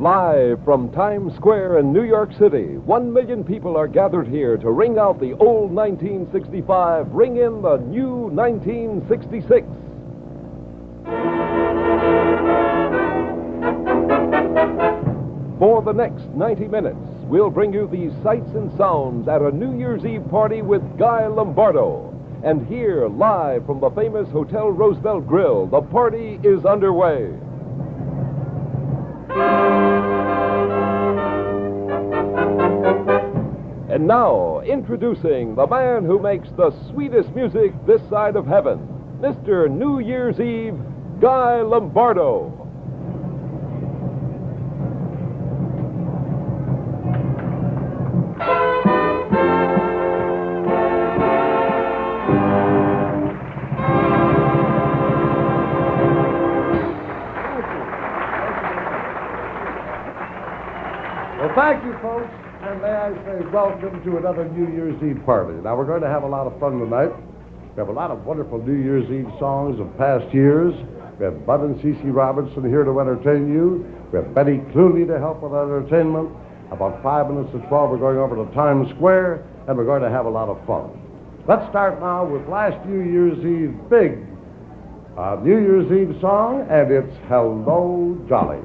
Live from Times Square in New York City, 1 million people are gathered here to ring out the old 1965, ring in the new 1966. For the next 90 minutes, we'll bring you these sights and sounds at a New Year's Eve party with Guy Lombardo. And here, live from the famous Hotel Roosevelt Grill, the party is underway. And now, introducing the man who makes the sweetest music this side of heaven, Mr. New Year's Eve, Guy Lombardo. Well, thank you, folks, and may I say welcome to another New Year's Eve party. Now, we're going to have a lot of fun tonight. We have a lot of wonderful New Year's Eve songs of past years. We have Bud and CeCe Robinson here to entertain you. We have Betty Clooney to help with entertainment. About 5 minutes to 12, we're going over to Times Square, and we're going to have a lot of fun. Let's start now with last New Year's Eve big New Year's Eve song, and it's Hello, Jolly.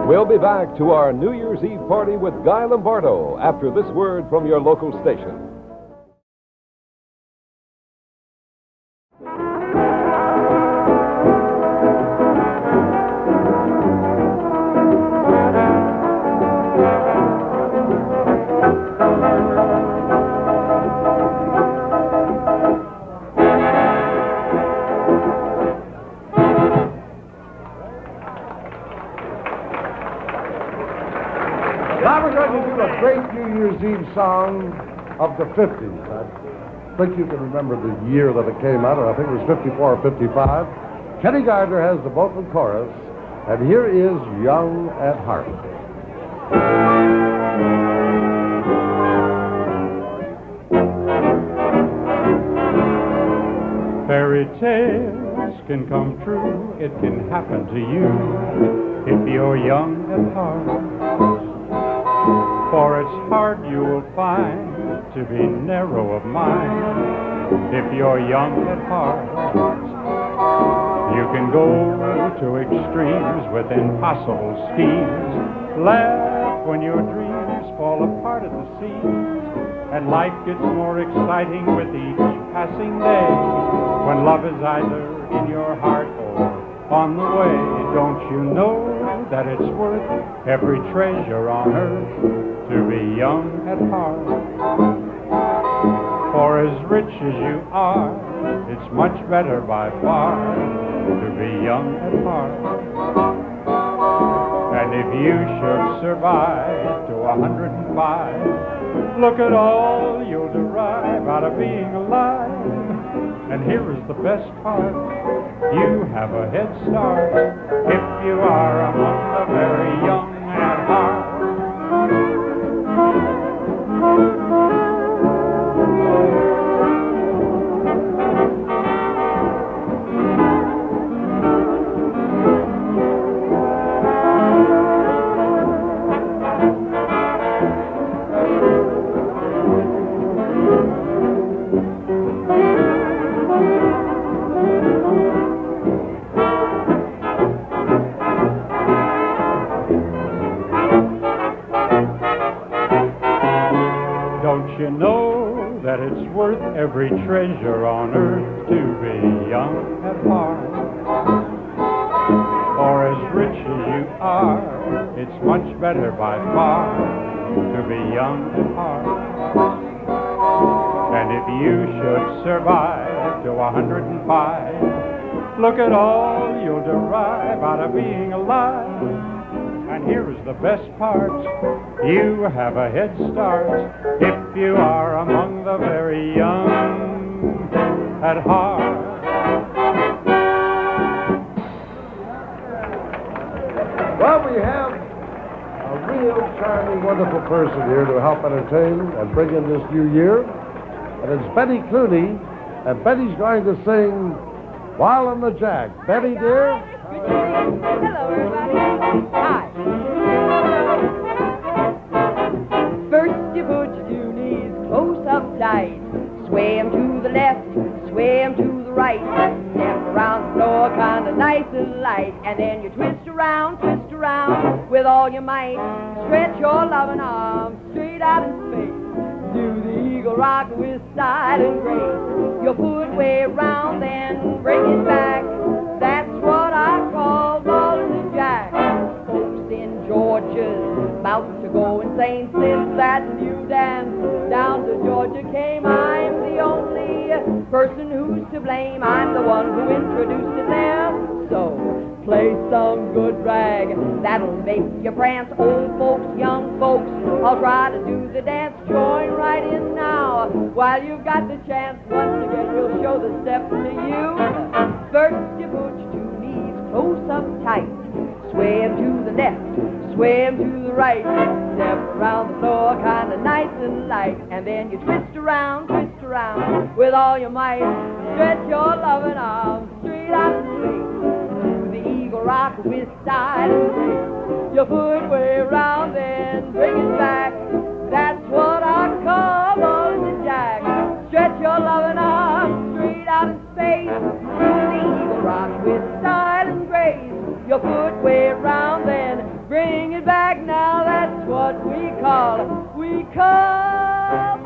We'll be back to our New Year's Eve party with Guy Lombardo after this word from your local station. Now we're going to do a great New Year's Eve song of the 50s. I think you can remember the year that it came out, or I think it was 54 or 55. Kenny Gardner has the vocal chorus, and here is Young at Heart. Fairy tales can come true, it can happen to you if you're young at heart. For it's hard you will find to be narrow of mind if you're young at heart. You can go to extremes with impossible schemes, laugh when your dreams fall apart at the seams, and life gets more exciting with each passing day, when love is either in your heart or on the way. Don't you know that it's worth every treasure on earth to be young at heart? For as rich as you are, it's much better by far to be young at heart. And if you should survive to 105, look at all you'll derive out of being alive. And here is the best part, you have a head start if you are among the very young at heart. Don't you know that it's worth every treasure on earth to be young at heart? For as rich as you are, it's much better by far to be young at heart. And if you should survive to 105, look at all you'll derive out of being alive. And here is the best part, you have a head start if you are among the very young at heart. Well, we have a real charming, wonderful person here to help entertain and bring in this new year. And it's Betty Clooney, and Betty's going to sing While on the Jack. Betty, dear? Hello, everybody. Hi. First, you put your two knees close up tight. Sway 'em to the left, sway 'em to the right. Step around the floor kind of nice and light. And then you twist around with all your might. Stretch your loving arms straight out in space. Do the eagle rock with style and grace. Your foot way around, then bring it back. That's what I call balling the jack. Folks in Georgia's about to go insane since that new dance down to Georgia came. I'm the only person who's to blame. I'm the one who introduced it there. So play some good rag that'll make you prance. Old folks, young folks, I'll try to do the dance. Join right in now while you've got the chance. Once again, we'll show the steps to you. First, you put your two knees close up tight. Sway 'em to the left, sway 'em to the right. Step around the floor kind of nice and light. And then you twist around with all your might. Stretch your loving arms straight out in space. Do the eagle rock with style and grace. Your foot way around, then bring it back. That's what I call balling the jack. Stretch your loving arms straight out in space. Do the eagle rock with style and grace. Your foot way around, then bring it back. Now that's what we call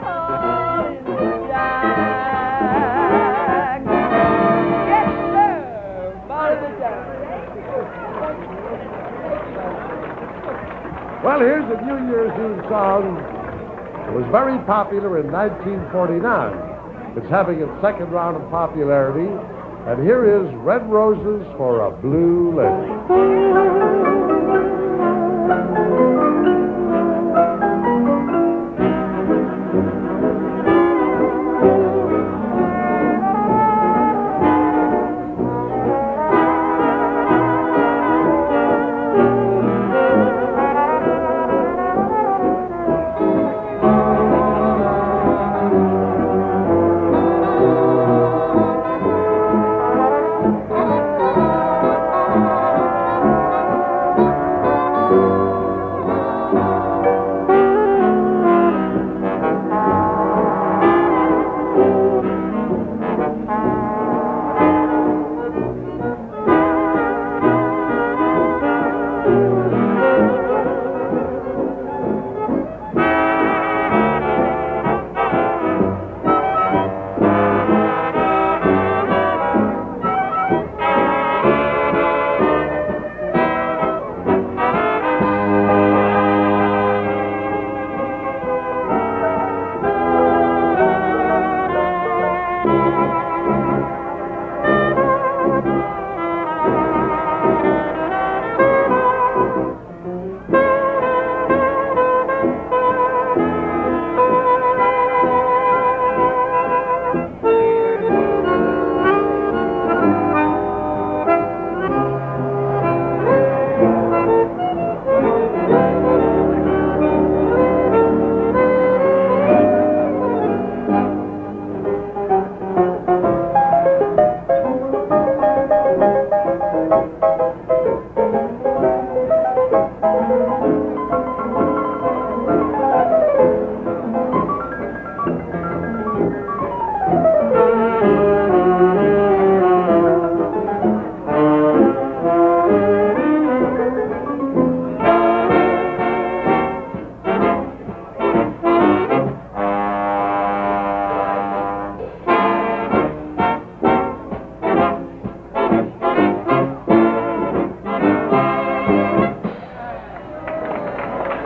balling the jack. Yes, sir, balling the jack. Well, here's a New Year's Eve song. It was very popular in 1949. It's having its second round of popularity. And here is Red Roses for a Blue Lady.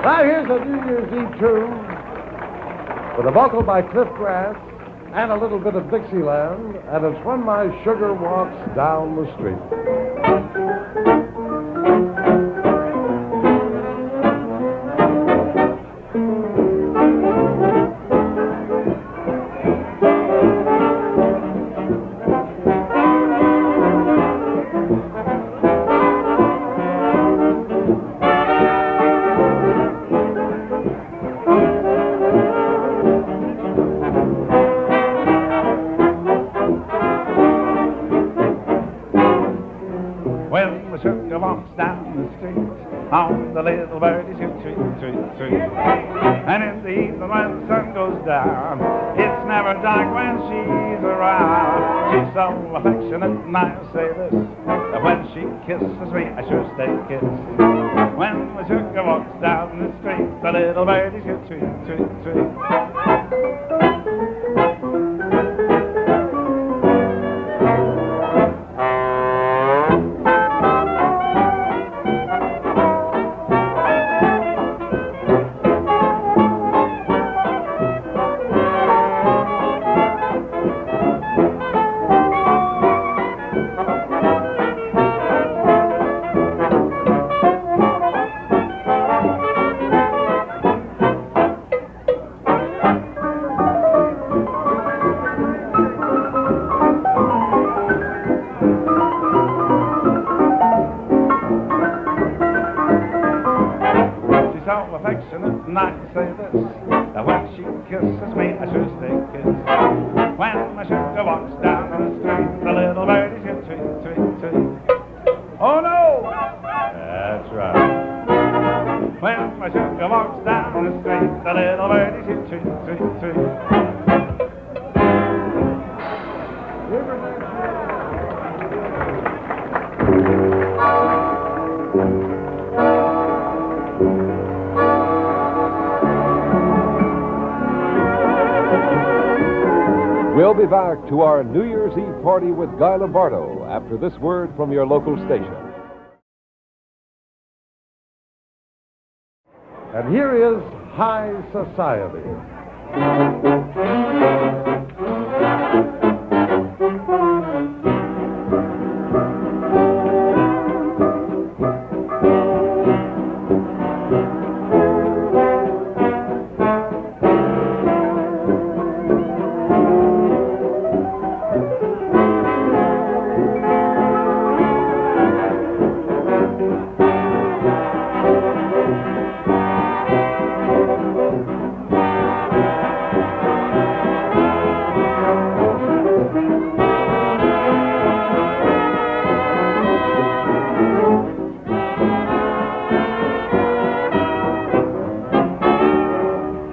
Now here's a New Year's Eve tune with a vocal by Cliff Grass and a little bit of Dixieland, and it's When My Sugar Walks Down the Street. When the sugar walks down the street, on the little birdies who tweet, tweet, tweet. And in the evening when the sun goes down, it's never dark when she's around. She's so affectionate, and I'll say this, that when she kisses me, I sure stay kissed. When the sugar walks down the street, the little birdies who tweet, tweet, tweet. So affectionate, and I say this, that when she kisses me, I sure stay kissed. When my sugar walks down the street, the little birdies here tweet, tweet, tweet. Oh no! That's right. When my sugar walks down the street, the little birdies here tweet, tweet, tweet. We'll be back to our New Year's Eve party with Guy Lombardo after this word from your local station. And here is High Society.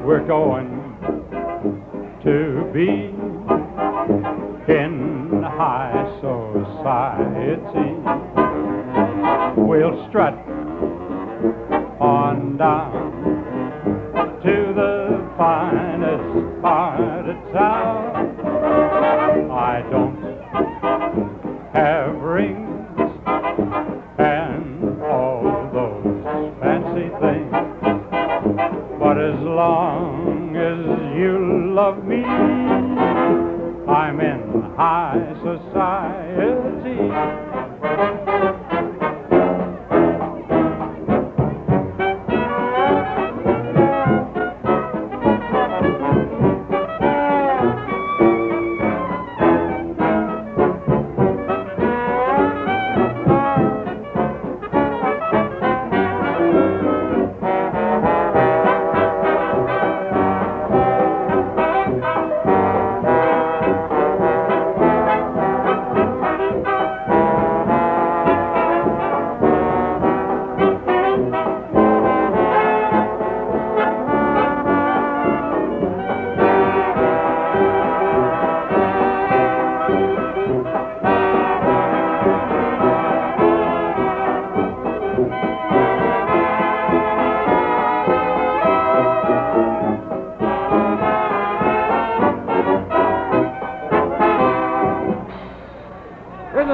We're going to be in high society. We'll strut on down to the finest part of town. I don't have rings and all those fancy things, but as long as you love me, I'm in high society.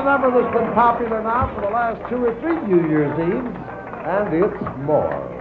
Number that's been popular now for the last 2 or 3 New Year's Eves, and it's more.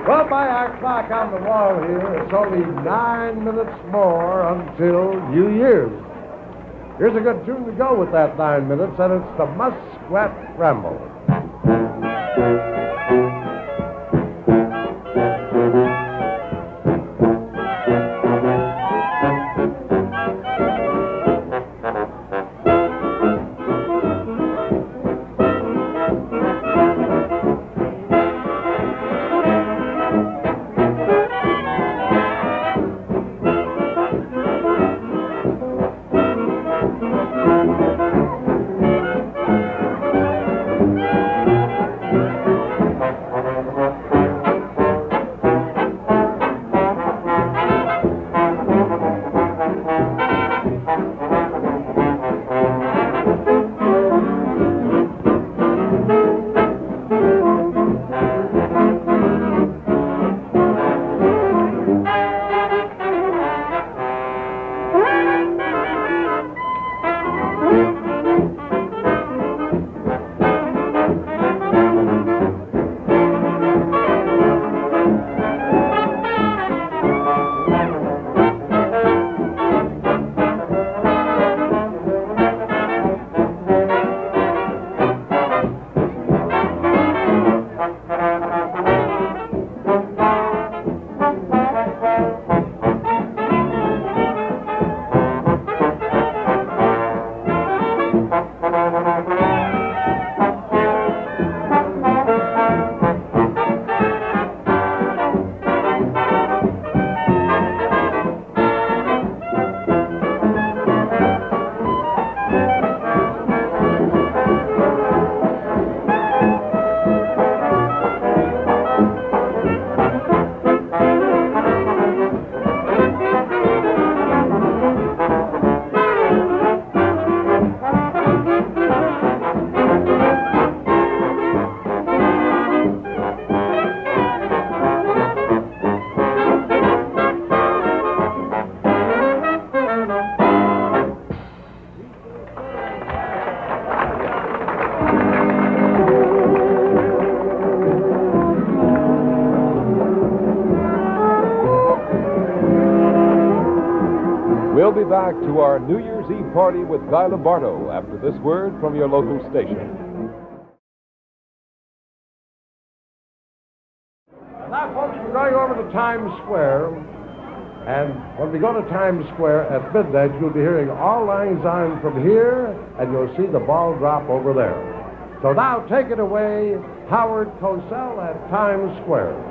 Well, by our clock on the wall here, it's only 9 minutes more until New Year's. Here's a good tune to go with that 9 minutes, and it's the Muskrat Ramble. We'll be back to our New Year's Eve party with Guy Lombardo after this word from your local station. Now, folks, we're going over to Times Square, and when we go to Times Square at midnight, you'll be hearing all lines on from here, and you'll see the ball drop over there. So now, take it away, Howard Cosell at Times Square.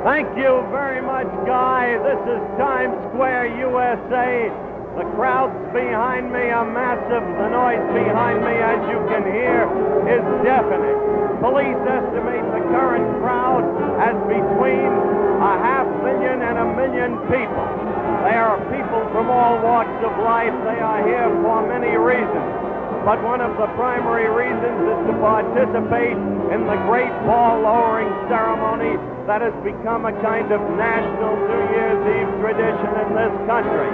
Thank you very much, Guy. This is Times Square, USA. The crowds behind me are massive. The noise behind me, as you can hear, is deafening. Police estimate the current crowd as between 500,000 and 1 million people. They are people from all walks of life. They are here for many reasons. But one of the primary reasons is to participate in the great ball lowering ceremony that has become a kind of national New Year's Eve tradition in this country.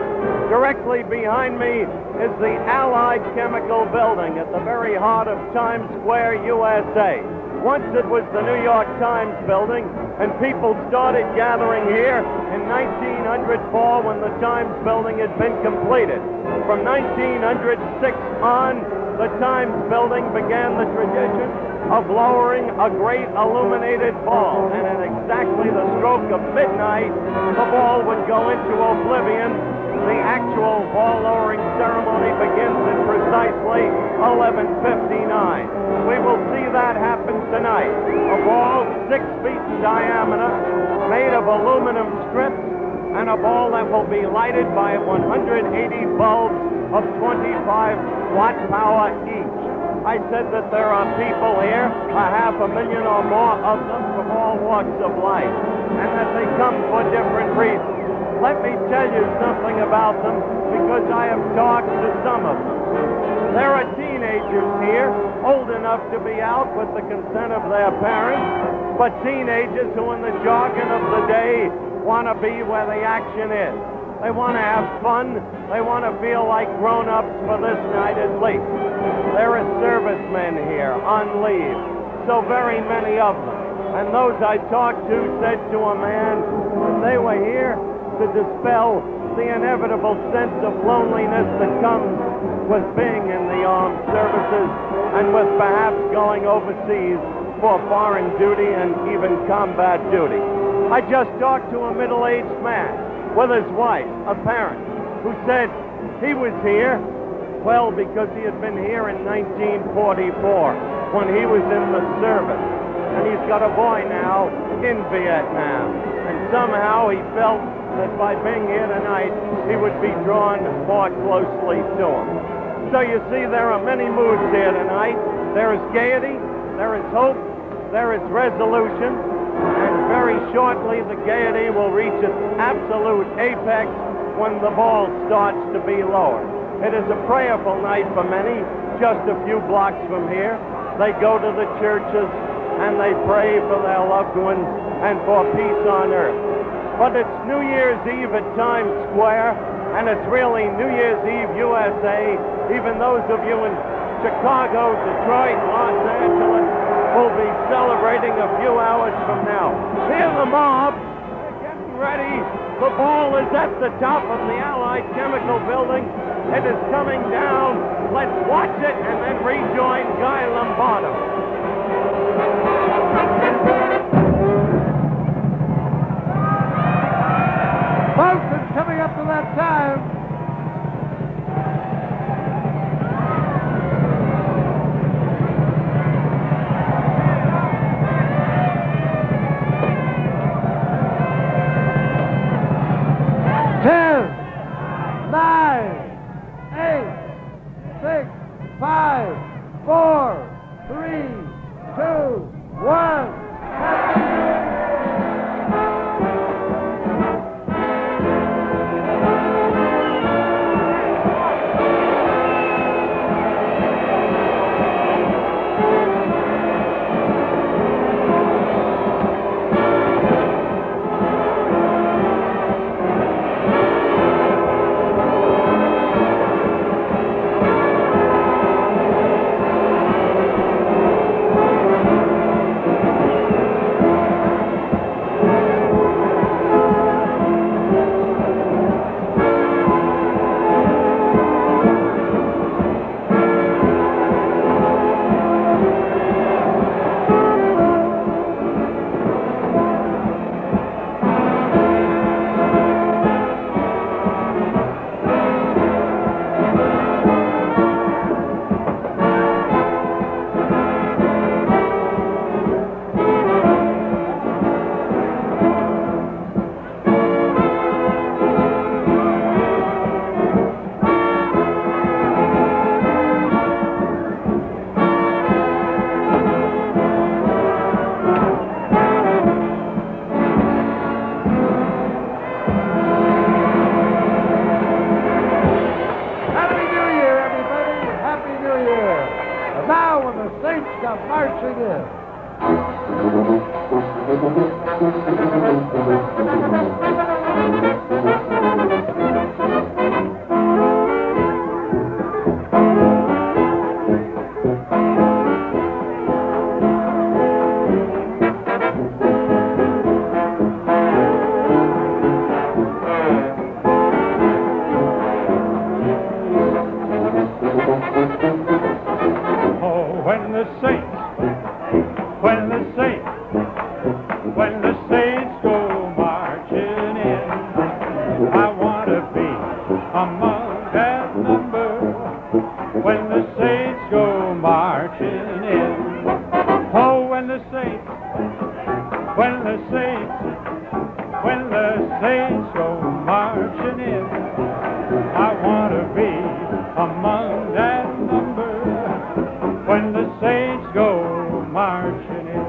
Directly behind me is the Allied Chemical Building at the very heart of Times Square, USA. Once it was the New York Times building, and people started gathering here in 1904 when the Times building had been completed. From 1906 on, the Times building began the tradition of lowering a great illuminated ball, and at exactly the stroke of midnight, the ball would go into oblivion. The actual ball lowering ceremony begins at precisely 11:59. We will see that happen tonight. A ball 6 feet in diameter, made of aluminum strips, and a ball that will be lighted by 180 bulbs of 25 watt power each. I said that there are people here, 500,000 or more of them from all walks of life, and that they come for different reasons. Let me tell you something about them, because I have talked to some of them. There are teenagers here, old enough to be out with the consent of their parents, but teenagers who in the jargon of the day want to be where the action is. They want to have fun. They want to feel like grown-ups for this night at least. There are servicemen here on leave, so very many of them. And those I talked to said to a man that they were here to dispel the inevitable sense of loneliness that comes with being in the armed services and with perhaps going overseas for foreign duty and even combat duty. I just talked to a middle-aged man with his wife, a parent, who said he was here, well, because he had been here in 1944 when he was in the service. And he's got a boy now in Vietnam. And somehow he felt that by being here tonight, he would be drawn more closely to him. So you see, there are many moods here tonight. There is gaiety, there is hope, there is resolution, and very shortly the gaiety will reach its absolute apex when the ball starts to be lowered. It is a prayerful night for many, just a few blocks from here. They go to the churches and they pray for their loved ones and for peace on earth. But it's New Year's Eve at Times Square, and it's really New Year's Eve USA. Even those of you in Chicago, Detroit, Los Angeles will be celebrating a few hours from now. Hear the mob. They're getting ready. The ball is at the top of the Allied Chemical Building. It is coming down. Let's watch it and then rejoin Guy Lombardo. Folks, it's coming up to that time. Ten, 9, 8, 6, 5, 4, 3, 2, 1. marching in. Oh, when the saints go marching in, I want to be among that number. When the saints go marching in, oh, when the saints go marching in, I want to be among that number. When the saints go marching in.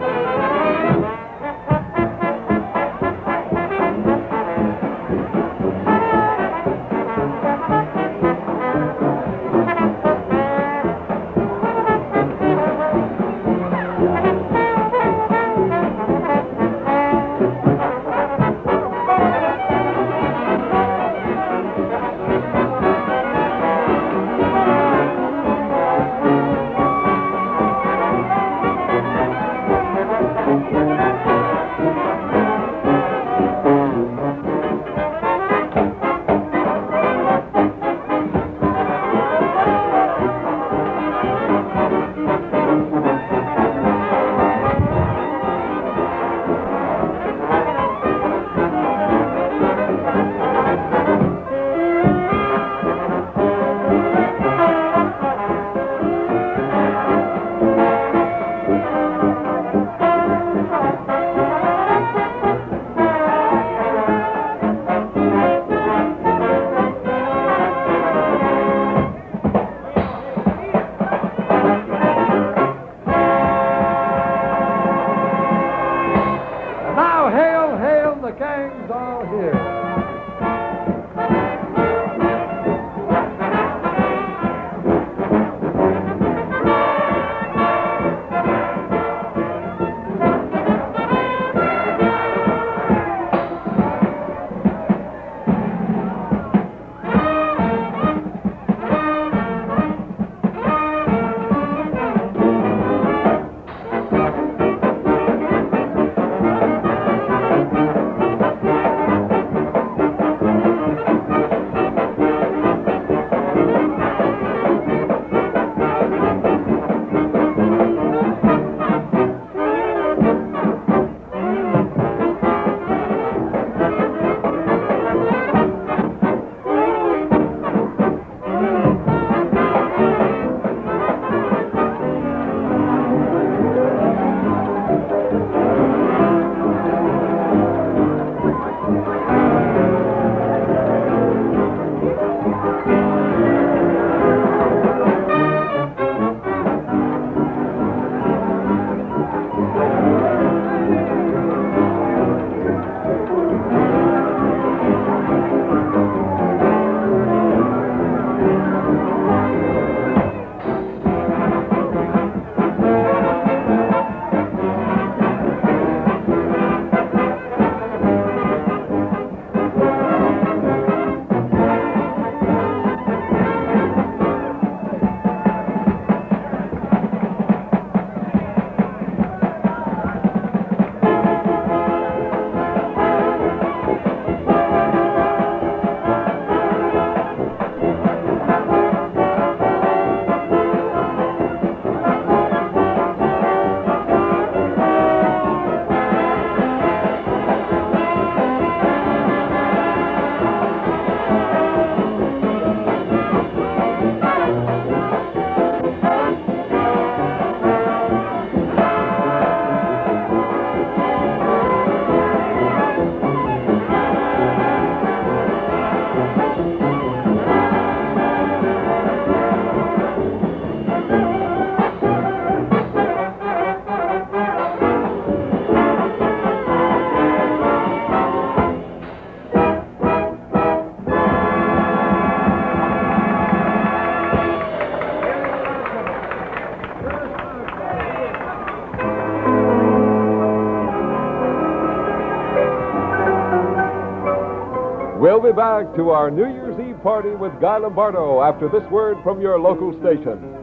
We'll be back to our New Year's Eve party with Guy Lombardo after this word from your local station.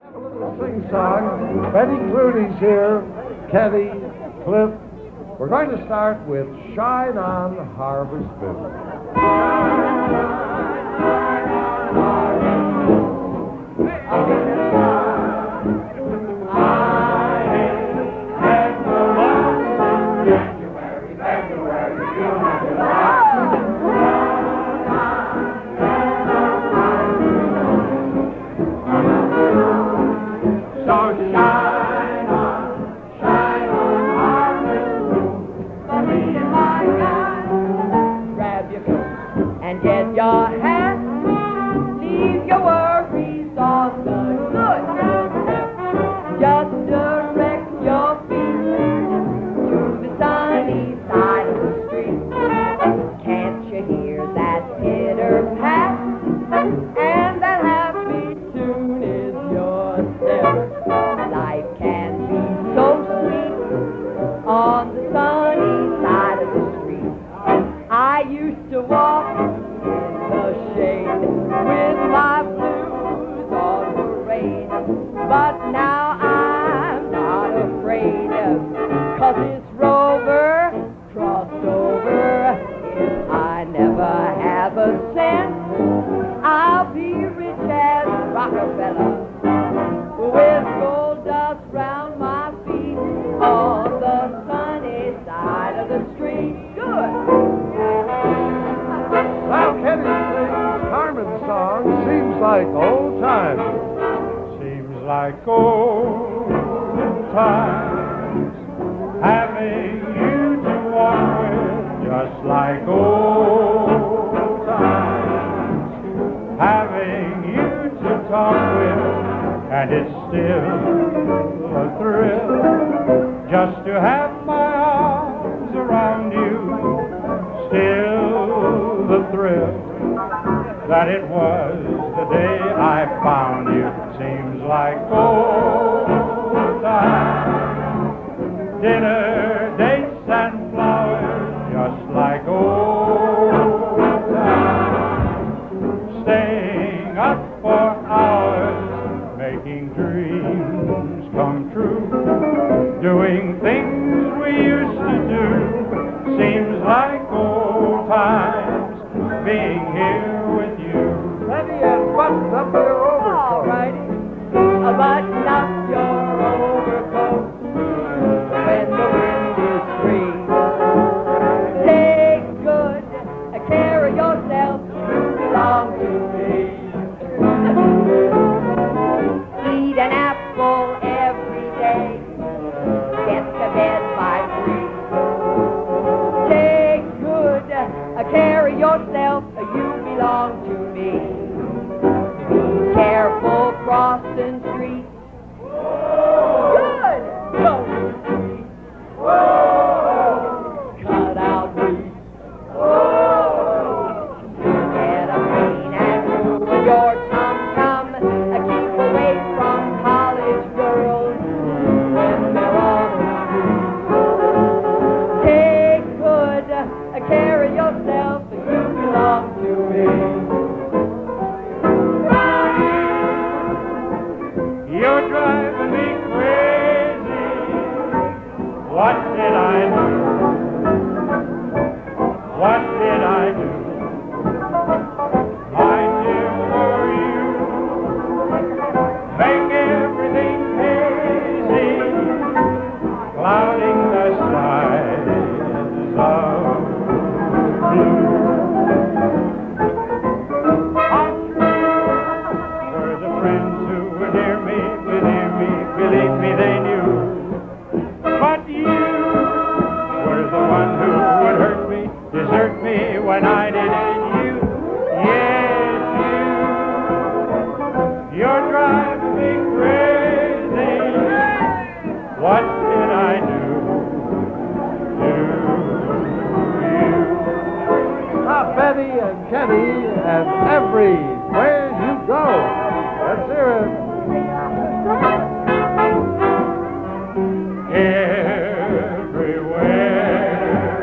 A little sing-song. Betty Clooney's here. Kenny, Cliff. We're going to start with Shine On Harvest Moon. And get your hat, leave your worries on the good step. Just direct your feet to the sunny side of the street. Can't you hear that pitter-pat? And that happy tune is your step. Life can be so sweet on the sunny side of the street. I used to walk the shade with my blues on parade, but now I'm not afraid, 'cause this rover crossed over. If I never have a cent, I'll be rich as Rockefeller, with gold dust round my feet on the sunny side of the street. Good. Now Kenny sings Carmen's song, Seems Like Old Times. Seems like old times, having you to walk with, just like old times, having you to talk with, and it's still a thrill just to have my arms around you. Still the thrill that it was the day I found you. Seems like old times, dinner, dates, and flowers, just like old times, staying up for hours, making dreams come true, doing things we used to do. Seems like old times, being here with you. Betty, and button up your overcoat. All righty. Button up your overcoat when the wind is free. Take good care of yourself, you belong to me. Eat an apple every day, get to bed by 3. Take good care of yourself, you belong to me. Be careful crossing streets. Good! Go to the street. Cut out weeds. Get a pain and ruin your tum-tum. Keep away from college girls when they're on the street. Take good care of yourself, you belong to me. You're driving me crazy. What did I do? What did I do? My dear, for you, make everything hazy, clouding the skies of blue. How true were the friends who were near me, believe me, they knew. But you were the one who would hurt me, desert me when I needed you. Yes, you're driving me crazy. What did I do to you? Betty and Kenny, and everywhere you go. Let's hear it. Everywhere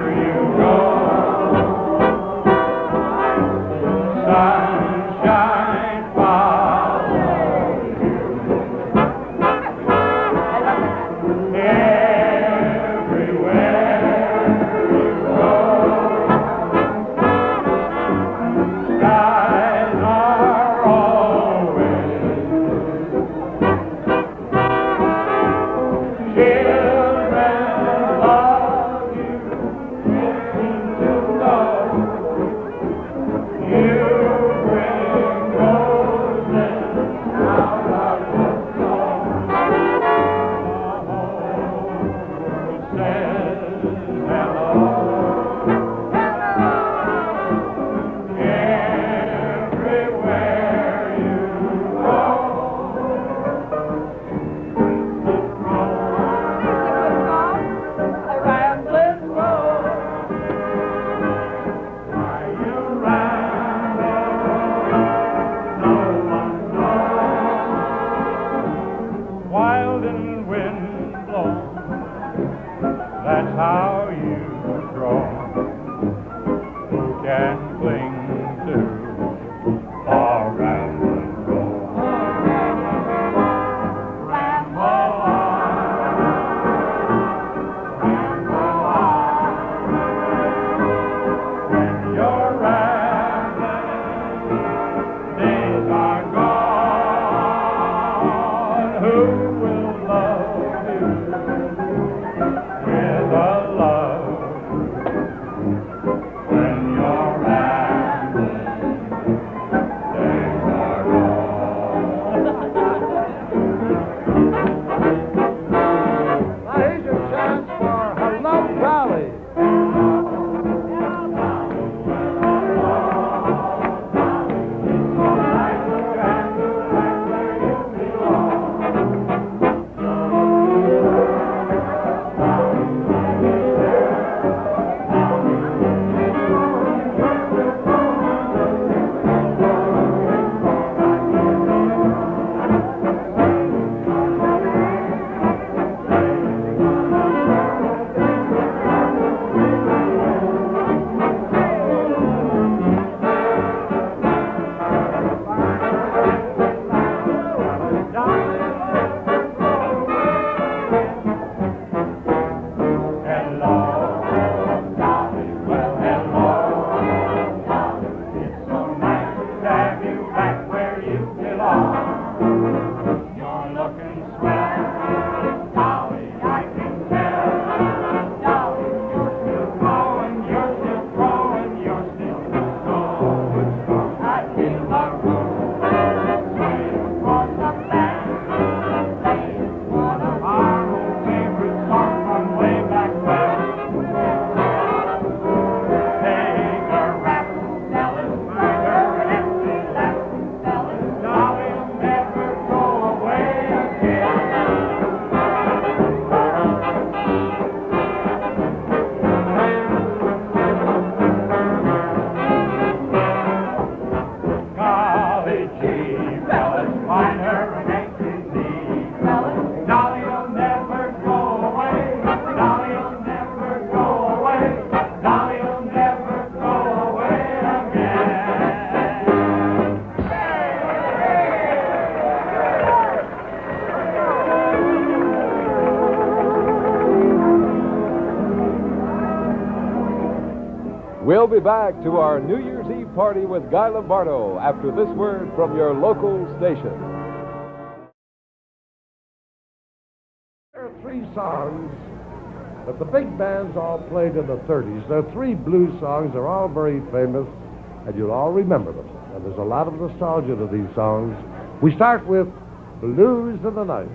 We'll be back to our New Year's Eve party with Guy Lombardo after this word from your local station. There are three songs that the big bands all played in the 30s. There are three blues songs. They're all very famous, and you'll all remember them. And there's a lot of nostalgia to these songs. We start with Blues in the Night.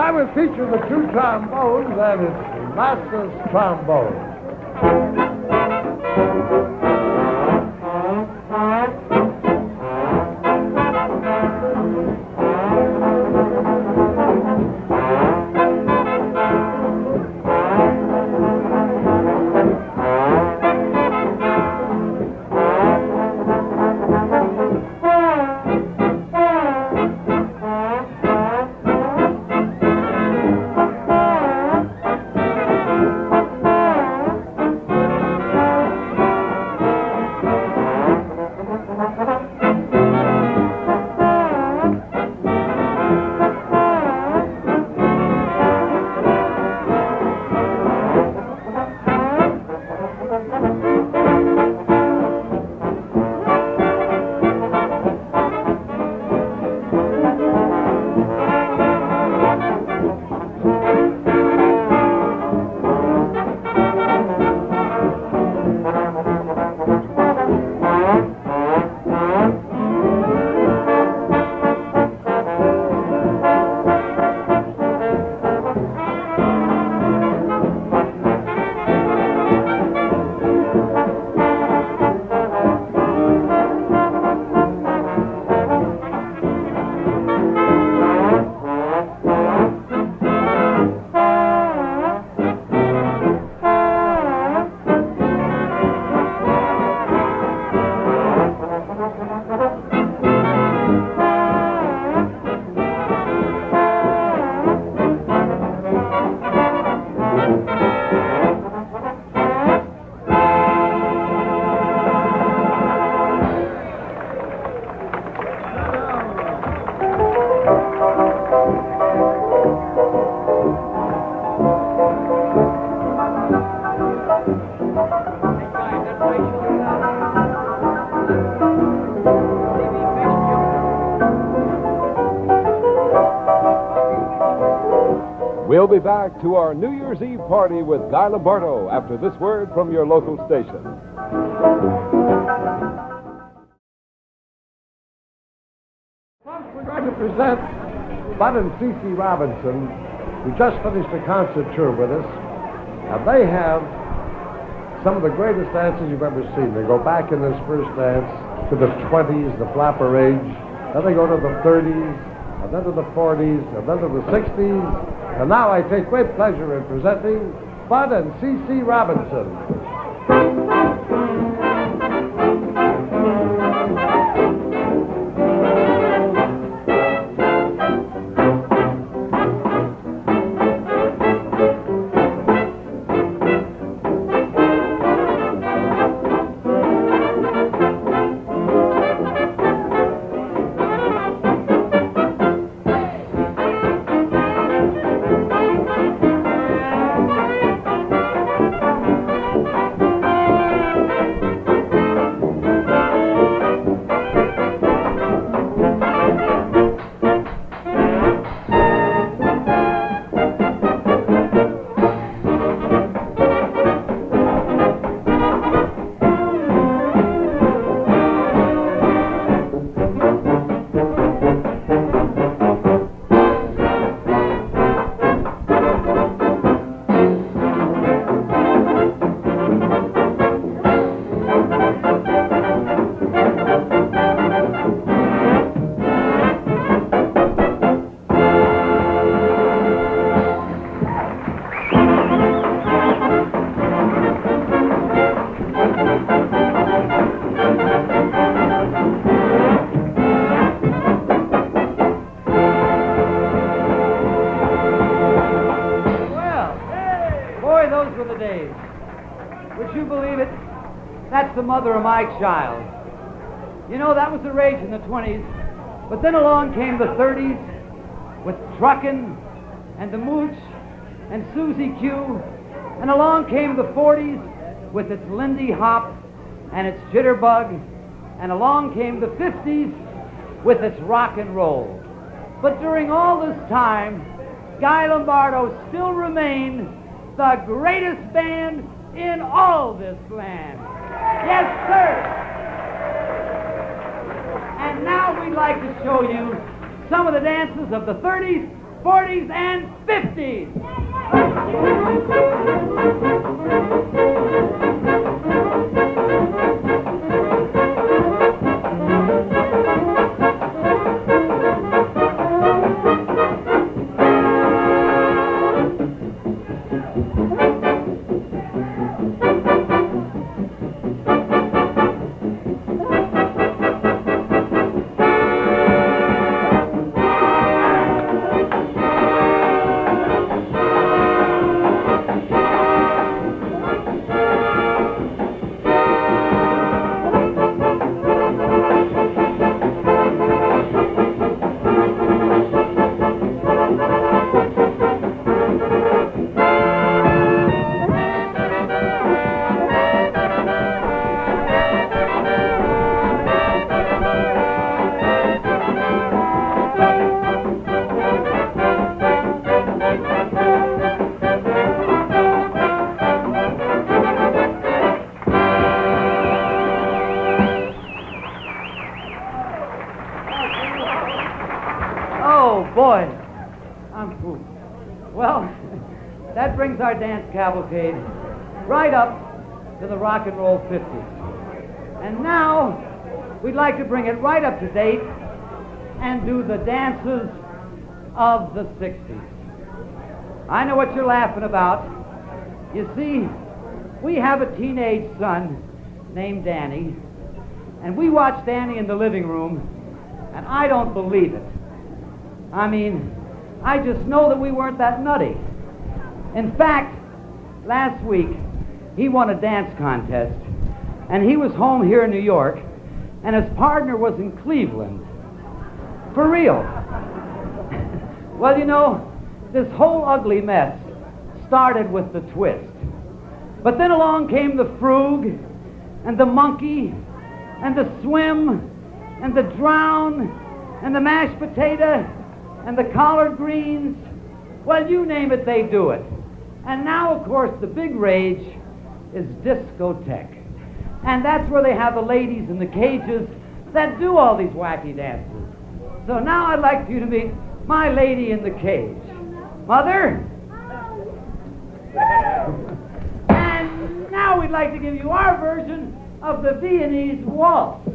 I will feature the two trombones, and it's Master's trombone. We'll be back to our New Year's Eve party with Guy Lombardo after this word from your local station. We're going to present Bud and CeCe Robinson, who just finished a concert tour with us. And they have some of the greatest dances you've ever seen. They go back in this first dance to the 20s, the flapper age. Then they go to the 30s, and then to the 40s, and then to the 60s. And now I take great pleasure in presenting Bud and CeCe Robinson. That's the mother of my child. You know, that was the rage in the 20s. But then along came the 30s with truckin' and the mooch and Susie Q. And along came the 40s with its Lindy Hop and its Jitterbug. And along came the 50s with its rock and roll. But during all this time, Guy Lombardo still remained the greatest band in all this land. Yes, sir. And now we'd like to show you some of the dances of the 30s, 40s, and 50s. Boy, I'm fooled. Well, that brings our dance cavalcade right up to the rock and roll 50s. And now, we'd like to bring it right up to date and do the dances of the 60s. I know what you're laughing about. You see, we have a teenage son named Danny, and we watch Danny in the living room, and I don't believe it. I mean, I just know that we weren't that nutty. In fact, last week, he won a dance contest, and he was home here in New York, and his partner was in Cleveland. For real. Well, you know, this whole ugly mess started with the twist. But then along came the frug, and the monkey, and the swim, and the drown, and the mashed potato, and the collard greens, Well, you name it, they do it. And now, of course, the big rage is discotheque. And that's where they have the ladies in the cages that do all these wacky dances. So now I'd like for you to meet my lady in the cage. Mother? And now we'd like to give you our version of the Viennese waltz.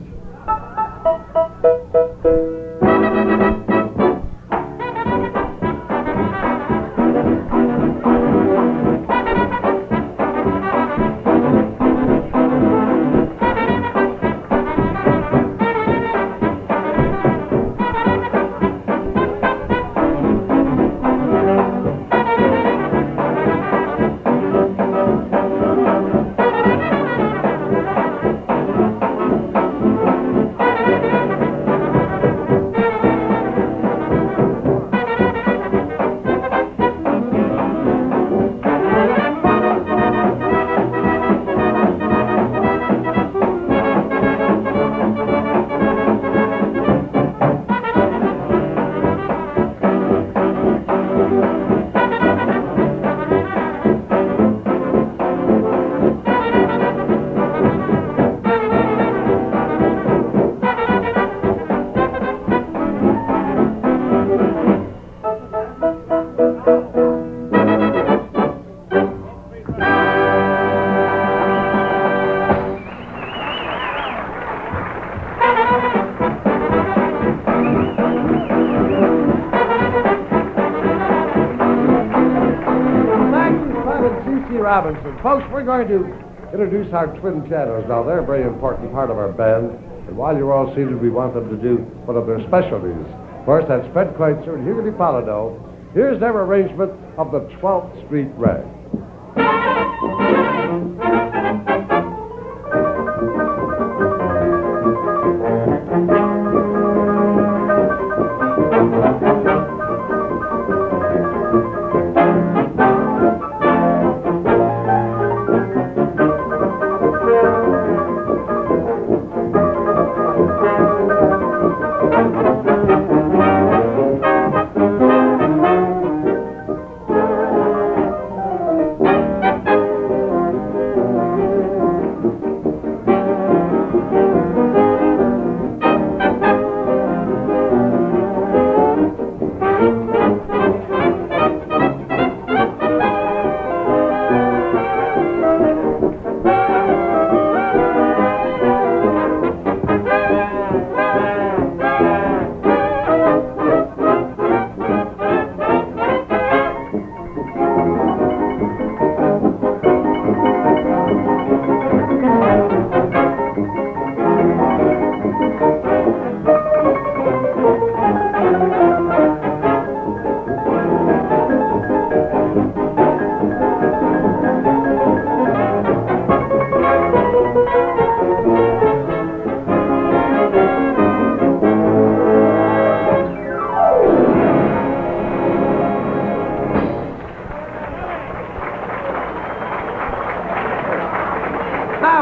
CeCe Robinson. Folks, we're going to introduce our twin pianos now. They're a very important part of our band. And while you're all seated, we want them to do one of their specialties. First, that's Fred Kreutzer and Hugo DiPaolo. Here's their arrangement of the 12th Street Rag.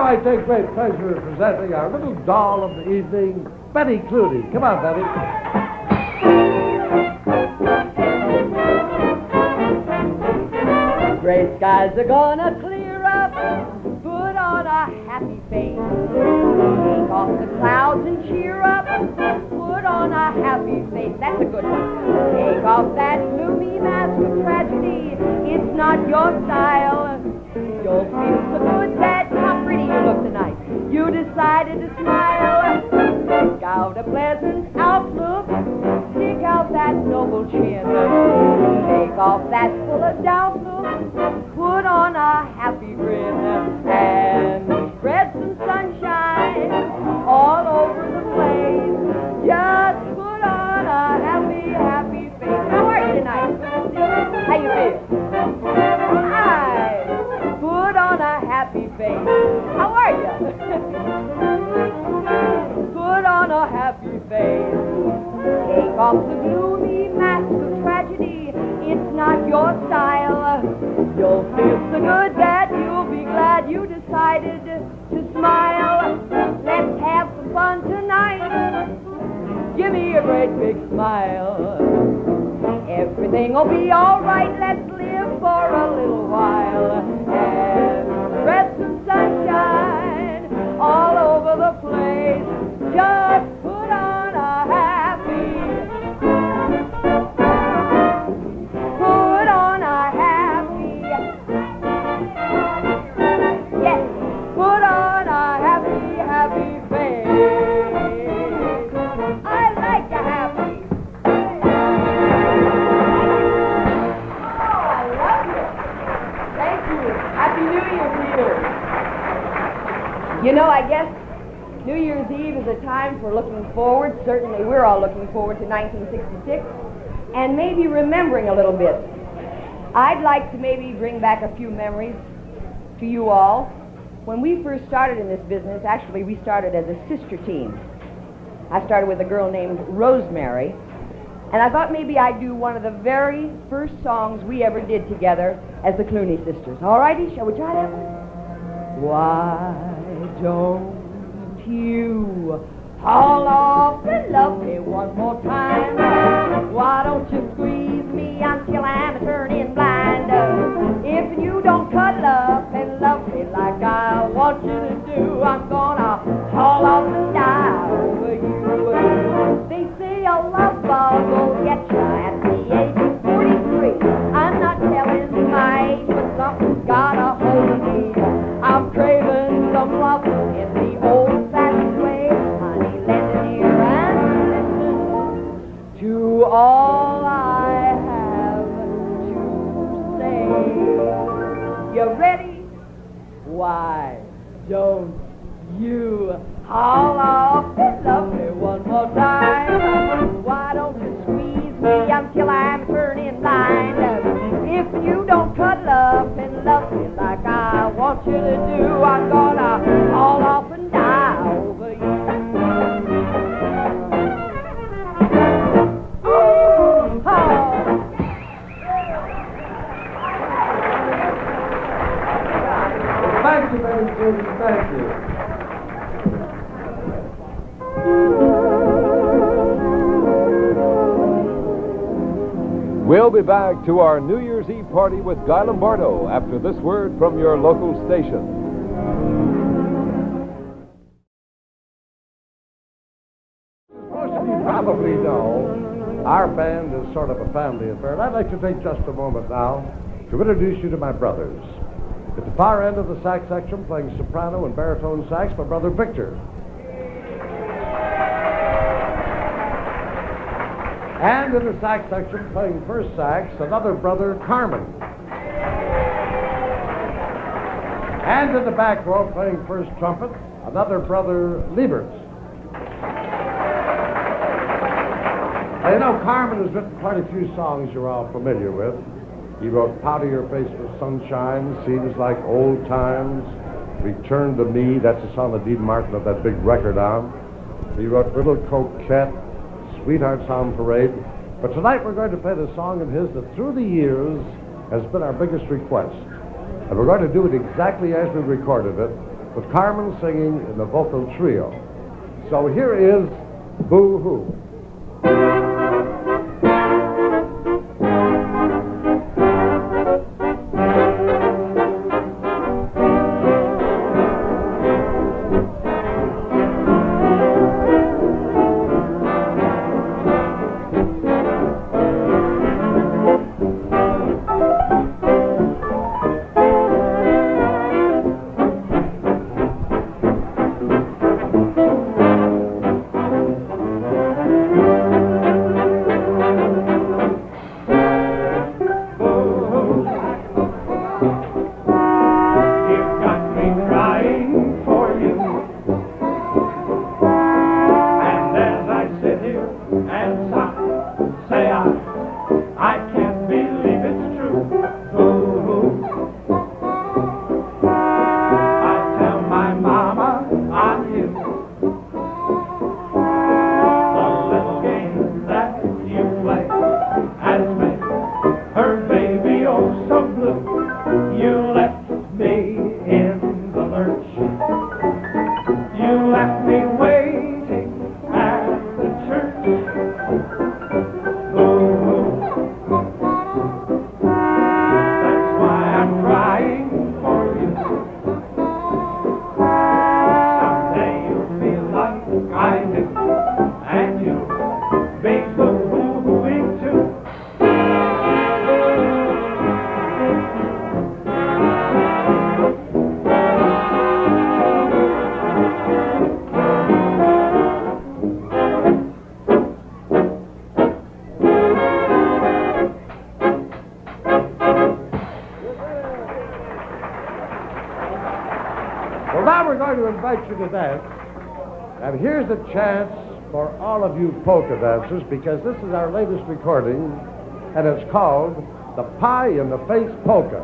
I take great pleasure in presenting our little doll of the evening, Betty Clooney. Come on, Betty. Gray skies are gonna clear up, put on a happy face. Take off the clouds and cheer up, put on a happy face. That's a good one. Take off that gloomy mask of tragedy, it's not your style. You'll feel so good that how pretty you look tonight. You decided to smile. Take out a pleasant outlook. Stick out that noble chin. Take off that full of doubt look. Put on a happy grin. And spread some sunshine all over the place. Just put on a happy, happy face. How are you tonight? How you feel? Hi. Put on a happy face. How are you? Put on a happy face. Take off the gloomy mask of tragedy. It's not your style. You'll feel so good that you'll be glad you decided to smile. Let's have some fun tonight. Give me a great big smile. Everything will be all right. Let's live for a little while. And rest and sunshine all over the place. Just put on a happy. Put on a happy. Yes, put on a happy, happy face. I like a happy. Oh, I love it. Thank you. Happy New Year to you. You know, I guess New Year's Eve is a time for looking forward. Certainly we're all looking forward to 1966 and maybe remembering a little bit. I'd like to maybe bring back a few memories to you all. When we first started in this business, actually we started as a sister team. I started with a girl named Rosemary, and I thought maybe I'd do one of the very first songs we ever did together as the Clooney sisters. All righty, shall we try that one? Why don't you haul off and love me one more time? Why don't you squeeze me until I'm turning blind? If you don't cuddle up and love me like I want you to do, I'm gonna haul off and die over you. They say a love ball will get you at the age of 43. I'm not telling my age, but something's got a hold of me. I'm craving some love in the old-fashioned way. Honey, lend an ear and listen to all I have to say. You ready? Why don't you haul off and love me one more time? Why don't you squeeze me until I'm turning blind? If you don't cuddle up and love me like I want you to do, I'm gonna haul off and die over you. Ooh, Thank you, Betty Clooney. Thank you. We'll be back to our New Year's Eve party with Guy Lombardo after this word from your local station. Most of you probably know our band is sort of a family affair, and I'd like to take just a moment now to introduce you to my brothers. At the far end of the sax section, playing soprano and baritone sax, my brother Victor. And in the sax section, playing first sax, another brother, Carmen. And in the back row, playing first trumpet, another brother, Liebert. Now, you know, Carmen has written quite a few songs you're all familiar with. He wrote Powder Your Face with Sunshine, Seems Like Old Times, Return to Me, that's a song that Dean Martin of that big record on. He wrote Little Coquette, Sweethearts on Parade. But tonight we're going to play the song of his that through the years has been our biggest request. And we're going to do it exactly as we recorded it, with Carmen singing in the vocal trio. So here is Boo Hoo. to dance. And here's a chance for all of you polka dancers, because this is our latest recording, and it's called the Pie in the Face Polka.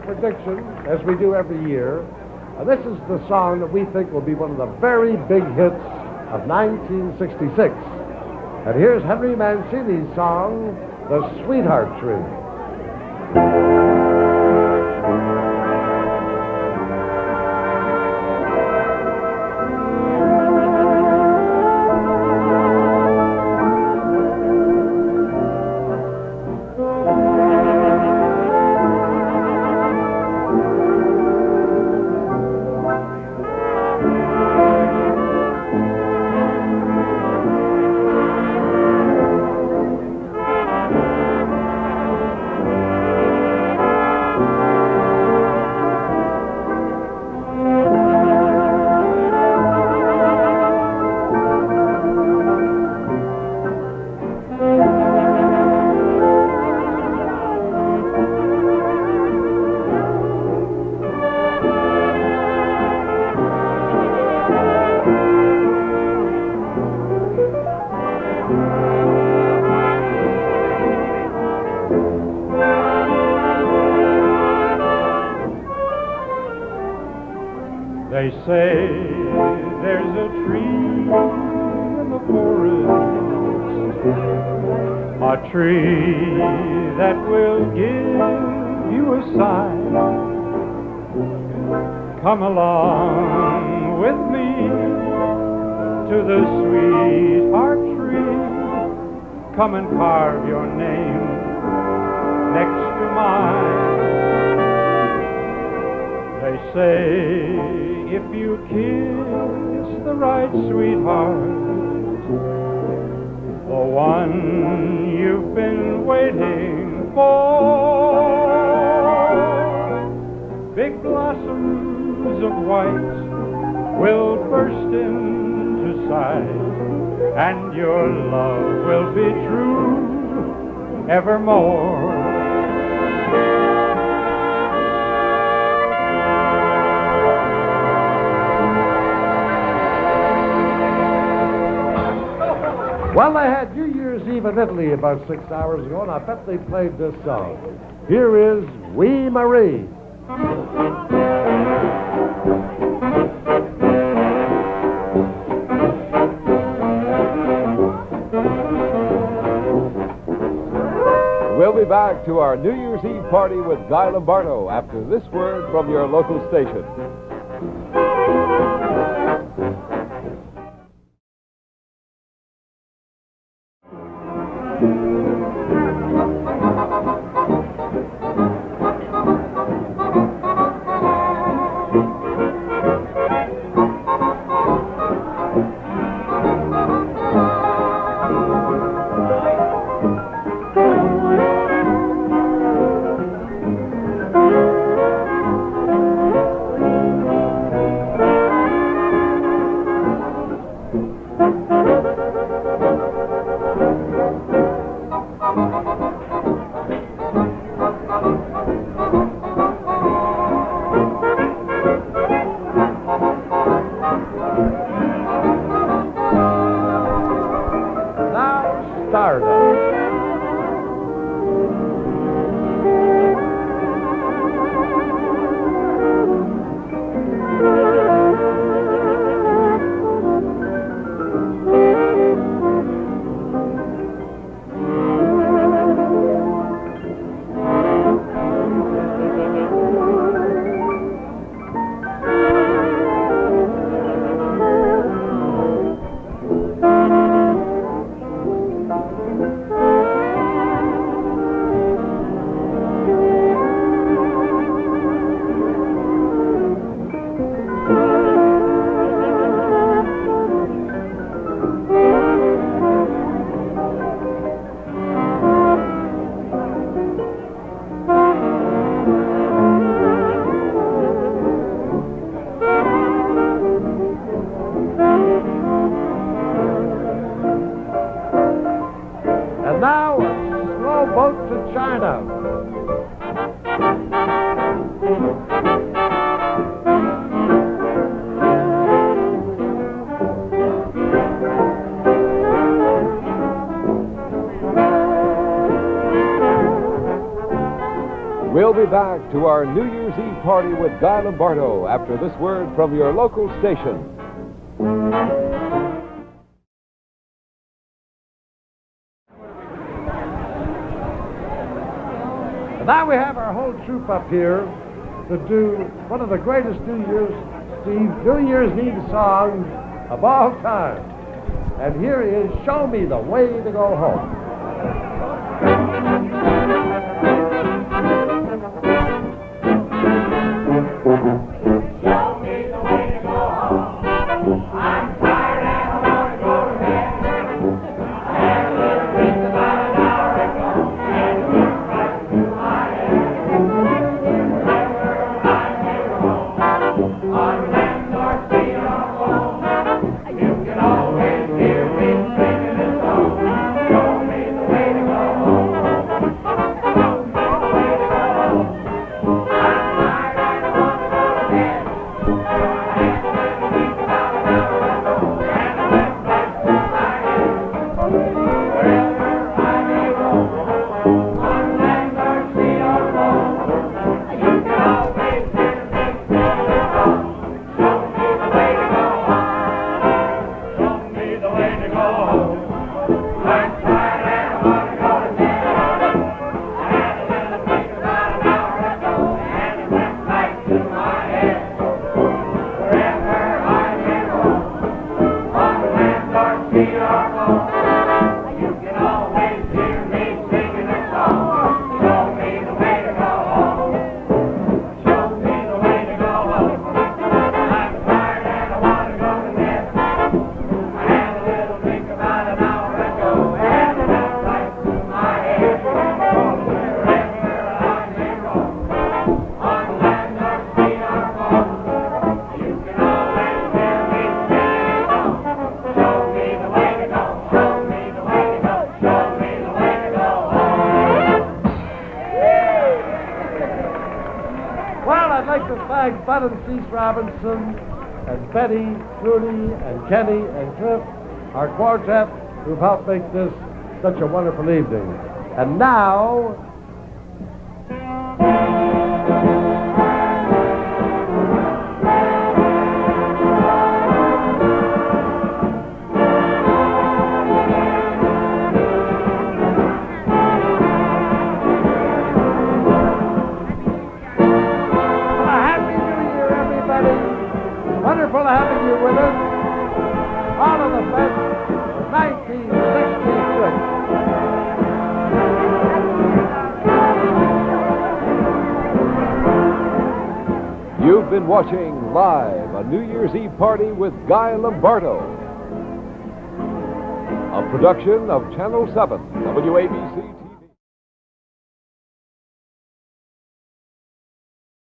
Prediction, as we do every year. This is the song that we think will be one of the very big hits of 1966. And here's Henry Mancini's song, The Sweetheart Tree. They say there's a tree in the forest, a tree that will give you a sign. Come along with me to the sweetheart tree. Come and carve your name next to mine. They say if you kiss the right sweetheart, the one you've been waiting for, big blossoms of white will burst into sight, and your love will be true evermore. Well, they had New Year's Eve in Italy about 6 hours ago, and I bet they played this song. Here is Wee Marie. We'll be back back to our New Year's Eve party with Guy Lombardo after this word from your local station. Now, a slow boat to China. We'll be back to our New Year's Eve party with Guy Lombardo after this word from your local station. Now we have our whole troupe up here to do one of the greatest New Year's Eve songs of all time. And here is Show Me the Way to Go Home. Show me the way to go home. I'm tired and I want to go to bed. I had a little dream about an hour ago, and it went right through my head. Wherever I may roam, on land or sea or home, you can always hear me singing this song. Show me the way to go home. Show me the way to go home. I'm tired and I want to go to bed. I had a little dream about an hour ago, and it went right through my head. Wherever I may roam, on land or sea or home, you can always hear me singing this song. Show me the way to go home. Show me the way to go home. I'm tired and I want to go to bed. I had a little dream about an hour ago, and it went right through my head. Wherever I may roam, on land or sea or home, you can always hear me singing this song. Show me the way to go home. Show me the way to go home. I'm tired and I want to go to bed. I had a little drink about an hour ago, and it went right through my head. Wherever I may roam, on land or sea or home, you can always hear me singing this song. Show me the way to go. Show me the way to go. Show me the way to go home. Well, I'd like to thank Bud and CeCe Robinson and Betty Clooney and Kenny and Cliff, our quartet, who've helped make this such a wonderful evening. And now, Wonderful having you with us. All of the best of 1966. You've been watching Live, a New Year's Eve party with Guy Lombardo. A production of Channel 7, WABC